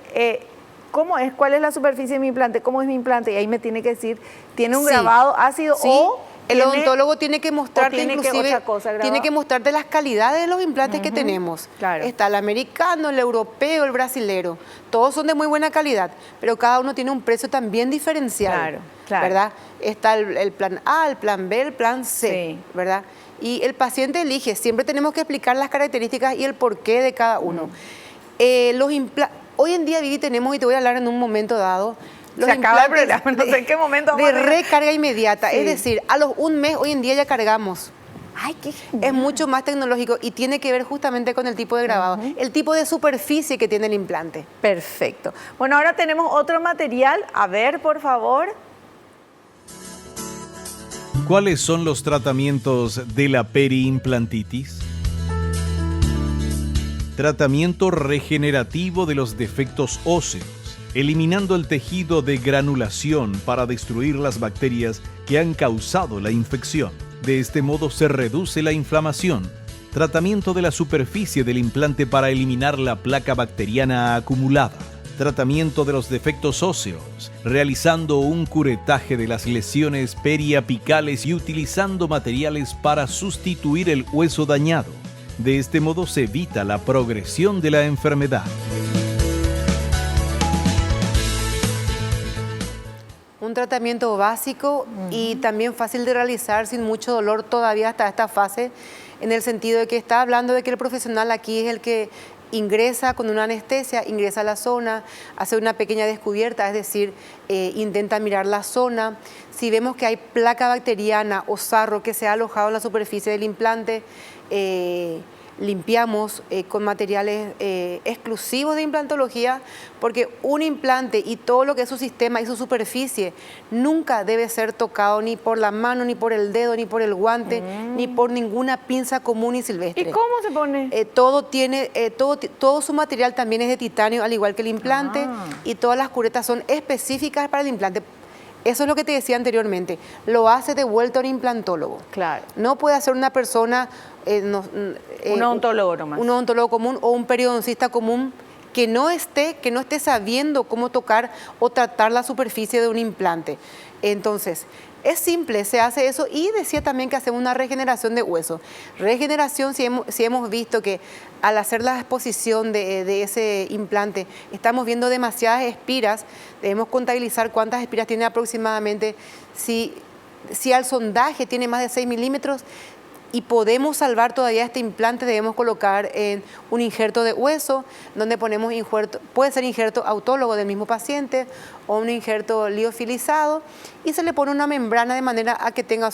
¿cuál es la superficie de mi implante? ¿Cómo es mi implante? Y ahí me tiene que decir, ¿tiene un grabado ácido o...? El odontólogo tiene que mostrarte, tiene que mostrarte las calidades de los implantes que tenemos. Claro. Está el americano, el europeo, el brasilero. Todos son de muy buena calidad, pero cada uno tiene un precio también diferencial. Claro. ¿Verdad? Está el plan A, el plan B, el plan C, ¿verdad? Y el paciente elige. Siempre tenemos que explicar las características y el porqué de cada uno. Hoy en día, Vivi, tenemos, y te voy a hablar en un momento dado, se acaba el programa, no sé en qué momento de recarga inmediata. Es decir, a los un mes hoy en día ya cargamos. Ay, qué genial. Es mucho más tecnológico y tiene que ver justamente con el tipo de grabado, el tipo de superficie que tiene el implante. Perfecto. Bueno, ahora tenemos otro material. A ver, por favor. ¿Cuáles son los tratamientos de la periimplantitis? Tratamiento regenerativo de los defectos óseos, eliminando el tejido de granulación para destruir las bacterias que han causado la infección. De este modo se reduce la inflamación. Tratamiento de la superficie del implante para eliminar la placa bacteriana acumulada. Tratamiento de los defectos óseos, realizando un curetaje de las lesiones periapicales y utilizando materiales para sustituir el hueso dañado. De este modo se evita la progresión de la enfermedad. Un tratamiento básico y también fácil de realizar sin mucho dolor todavía hasta esta fase, en el sentido de que está hablando de que el profesional aquí es el que ingresa con una anestesia, ingresa a la zona, hace una pequeña descubierta, es decir, intenta mirar la zona. Si vemos que hay placa bacteriana o sarro que se ha alojado en la superficie del implante, limpiamos con materiales exclusivos de implantología, porque un implante y todo lo que es su sistema y su superficie nunca debe ser tocado ni por la mano, ni por el dedo, ni por el guante, ni por ninguna pinza común y silvestre. ¿Y cómo se pone? Todo su material también es de titanio, al igual que el implante, y todas las curetas son específicas para el implante. Eso es lo que te decía anteriormente, lo hace de vuelta un implantólogo. Claro. No puede hacer una persona... un odontólogo nomás. Un odontólogo común o un periodoncista común que no esté sabiendo cómo tocar o tratar la superficie de un implante. Entonces, es simple, se hace eso, y decía también que hacemos una regeneración de hueso. Regeneración, si hemos visto que al hacer la exposición de ese implante estamos viendo demasiadas espiras, debemos contabilizar cuántas espiras tiene aproximadamente. Si al sondaje tiene más de 6 milímetros y podemos salvar todavía este implante, debemos colocar en un injerto de hueso, donde ponemos injerto, puede ser injerto autólogo del mismo paciente o un injerto liofilizado, y se le pone una membrana de manera a que tenga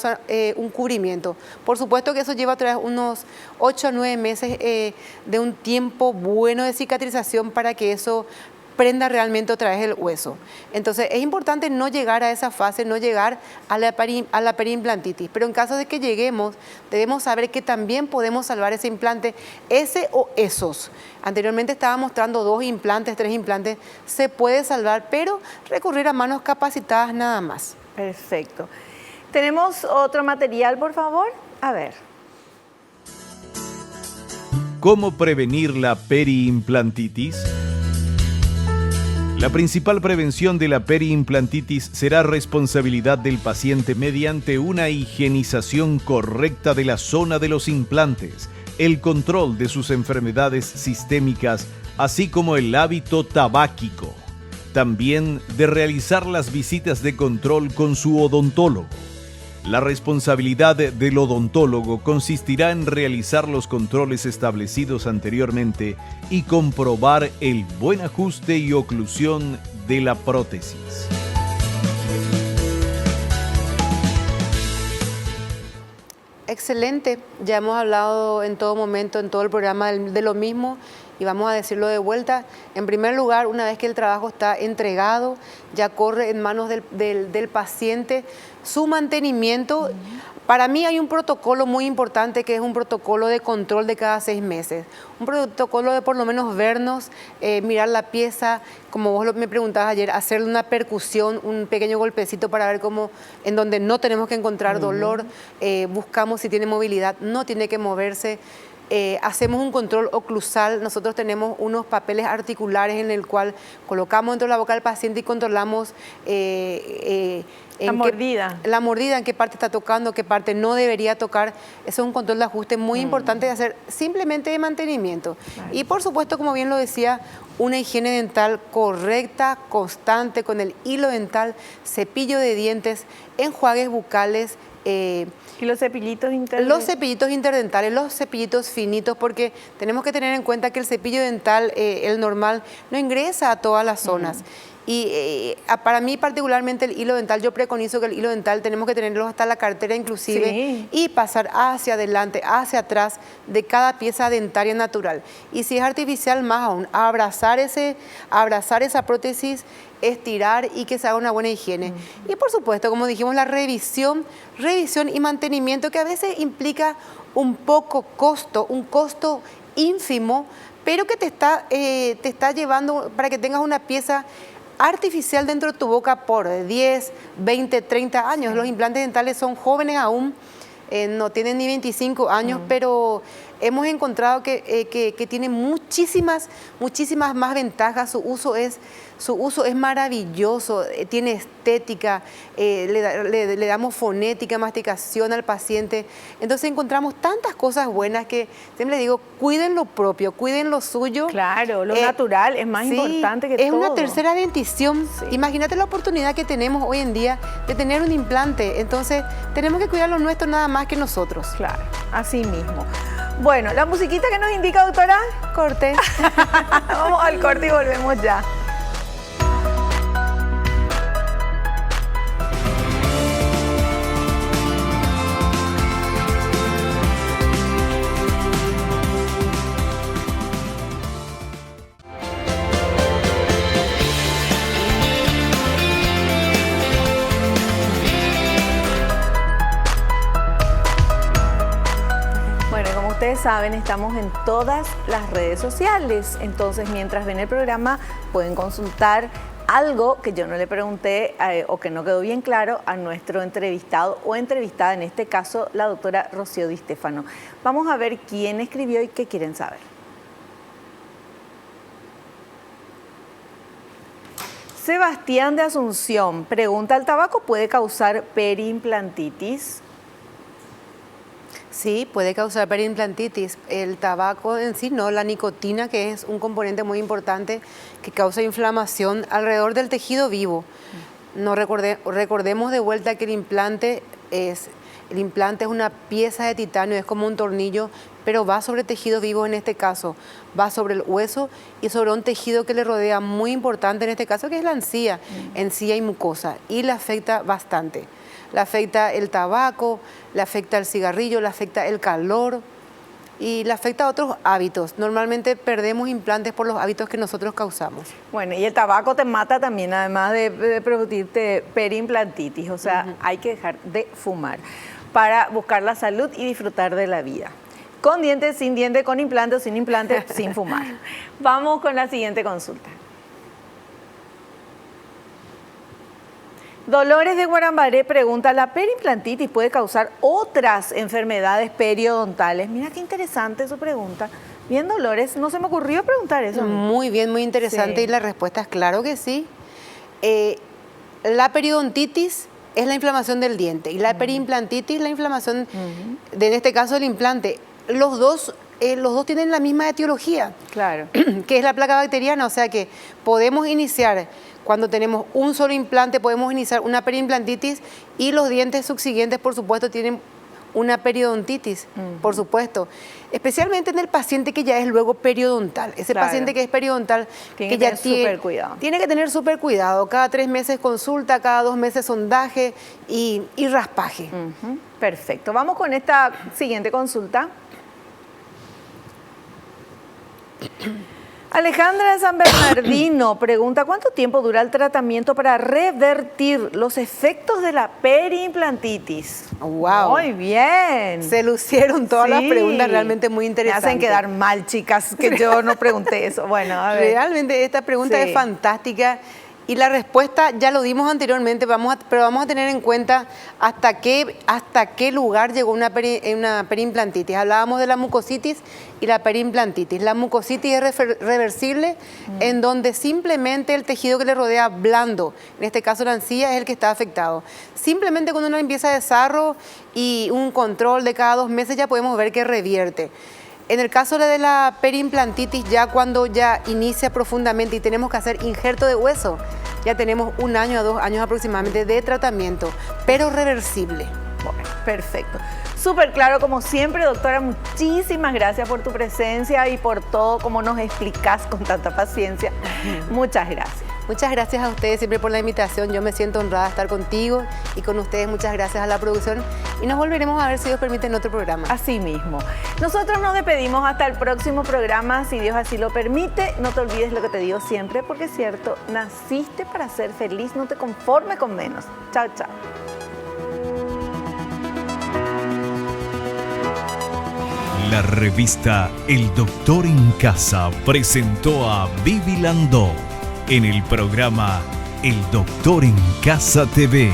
un cubrimiento. Por supuesto que eso lleva otra vez unos 8 a 9 meses de un tiempo bueno de cicatrización para que eso prenda realmente otra vez el hueso. Entonces es importante no llegar a esa fase, no llegar a la periimplantitis, pero en caso de que lleguemos, debemos saber que también podemos salvar ese implante, ese o esos. Anteriormente estaba mostrando 2 implantes, 3 implantes, se puede salvar, pero recurrir a manos capacitadas nada más. Perfecto. ¿Tenemos otro material, por favor? A ver. ¿Cómo prevenir la periimplantitis? La principal prevención de la periimplantitis será responsabilidad del paciente mediante una higienización correcta de la zona de los implantes, el control de sus enfermedades sistémicas, así como el hábito tabáquico. También de realizar las visitas de control con su odontólogo. La responsabilidad del odontólogo consistirá en realizar los controles establecidos anteriormente y comprobar el buen ajuste y oclusión de la prótesis. Excelente, ya hemos hablado en todo momento, en todo el programa de lo mismo, y vamos a decirlo de vuelta. En primer lugar, una vez que el trabajo está entregado, ya corre en manos del paciente su mantenimiento. Para mí hay un protocolo muy importante, que es un protocolo de control de cada 6 meses. Un protocolo de por lo menos vernos, mirar la pieza, como vos me preguntabas ayer, hacerle una percusión, un pequeño golpecito para ver cómo, en donde no tenemos que encontrar dolor, buscamos si tiene movilidad, no tiene que moverse. Hacemos un control oclusal. Nosotros tenemos unos papeles articulares en el cual colocamos dentro de la boca del paciente y controlamos la mordida, en qué parte está tocando, qué parte no debería tocar. Eso es un control de ajuste muy importante de hacer, simplemente de mantenimiento. Claro. Y por supuesto, como bien lo decía, una higiene dental correcta, constante, con el hilo dental, cepillo de dientes, enjuagues bucales. ¿Y los cepillitos interdentales? Los cepillitos interdentales, los cepillitos finitos, porque tenemos que tener en cuenta que el cepillo dental, el normal, no ingresa a todas las zonas. Y para mí particularmente el hilo dental, yo preconizo que el hilo dental tenemos que tenerlo hasta la cartera inclusive Sí. y pasar hacia adelante, hacia atrás de cada pieza dentaria natural. Y si es artificial, más aún, abrazar esa prótesis, estirar y que se haga una buena higiene. Y por supuesto, como dijimos, la revisión y mantenimiento, que a veces implica un poco costo, un costo ínfimo, pero que te está llevando para que tengas una pieza artificial dentro de tu boca por 10, 20, 30 años. Los implantes dentales son jóvenes aún, no tienen ni 25 años, pero hemos encontrado que tienen muchísimas más ventajas. Su uso es maravilloso, tiene estética, le damos fonética, masticación al paciente. Entonces encontramos tantas cosas buenas que siempre les digo, cuiden lo propio, cuiden lo suyo. Claro, lo natural es más importante que todo. Es una tercera dentición. Sí. Imagínate la oportunidad que tenemos hoy en día de tener un implante. Entonces tenemos que cuidar lo nuestro nada más que nosotros. Claro, así mismo. Bueno, la musiquita que nos indica, doctora. Corte. Vamos al corte y volvemos ya. Ustedes saben, estamos en todas las redes sociales, entonces mientras ven el programa pueden consultar algo que yo no le pregunté o que no quedó bien claro a nuestro entrevistado o entrevistada, en este caso la doctora Rocío Di Stefano. Vamos a ver quién escribió y qué quieren saber. Sebastián de Asunción pregunta, ¿el tabaco puede causar periimplantitis? Sí, puede causar periimplantitis. El tabaco en sí no, la nicotina, que es un componente muy importante que causa inflamación alrededor del tejido vivo. No recordemos de vuelta que el implante es una pieza de titanio, es como un tornillo, pero va sobre tejido vivo en este caso, va sobre el hueso y sobre un tejido que le rodea muy importante en este caso, que es la encía, encía y mucosa, y le afecta bastante. Le afecta el tabaco, le afecta el cigarrillo, le afecta el calor y le afecta a otros hábitos. Normalmente perdemos implantes por los hábitos que nosotros causamos. Bueno, y el tabaco te mata también, además de producirte periimplantitis, o sea, hay que dejar de fumar para buscar la salud y disfrutar de la vida. Con dientes, sin dientes, con implante o sin implante, sin fumar. Vamos con la siguiente consulta. Dolores de Guarambaré pregunta, ¿la periimplantitis puede causar otras enfermedades periodontales? Mira qué interesante su pregunta. Bien, Dolores, no se me ocurrió preguntar eso. Muy bien, muy interesante, sí. Y la respuesta es claro que sí. La periodontitis es la inflamación del diente y la periimplantitis la inflamación, en este caso del implante. Los dos tienen la misma etiología, claro, que es la placa bacteriana, o sea que podemos iniciar. Cuando tenemos un solo implante podemos iniciar una periimplantitis y los dientes subsiguientes, por supuesto, tienen una periodontitis, por supuesto. Especialmente en el paciente que ya es luego periodontal. Ese paciente que es periodontal, tiene que tener súper cuidado. Cada 3 meses consulta, cada 2 meses sondaje y raspaje. Perfecto. Vamos con esta siguiente consulta. Alejandra de San Bernardino pregunta, ¿cuánto tiempo dura el tratamiento para revertir los efectos de la periimplantitis? ¡Wow! Muy bien. Se lucieron todas las preguntas realmente muy interesantes. Me hacen quedar mal, chicas, que yo no pregunté eso. Bueno, a ver. Realmente esta pregunta es fantástica. Y la respuesta ya lo dimos anteriormente, pero vamos a tener en cuenta hasta qué lugar llegó una periimplantitis. Hablábamos de la mucositis y la periimplantitis. La mucositis es reversible, en donde simplemente el tejido que le rodea blando, en este caso la encía, es el que está afectado. Simplemente con una limpieza de sarro y un control de cada 2 meses ya podemos ver que revierte. En el caso de la periimplantitis, ya cuando ya inicia profundamente y tenemos que hacer injerto de hueso, ya tenemos 1 año a 2 años aproximadamente de tratamiento, pero reversible. Bueno, perfecto. Súper claro, como siempre, doctora, muchísimas gracias por tu presencia y por todo, como nos explicas con tanta paciencia. Muchas gracias. Muchas gracias a ustedes siempre por la invitación. Yo me siento honrada de estar contigo y con ustedes. Muchas gracias a la producción. Y nos volveremos a ver, si Dios permite, en otro programa. Así mismo. Nosotros nos despedimos hasta el próximo programa, si Dios así lo permite. No te olvides lo que te digo siempre, porque es cierto, naciste para ser feliz, no te conformes con menos. Chao, chao. La revista El Doctor en Casa presentó a Vivi Landó en el programa El Doctor en Casa TV.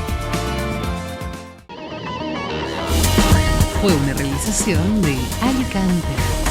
Fue una realización de Alicante.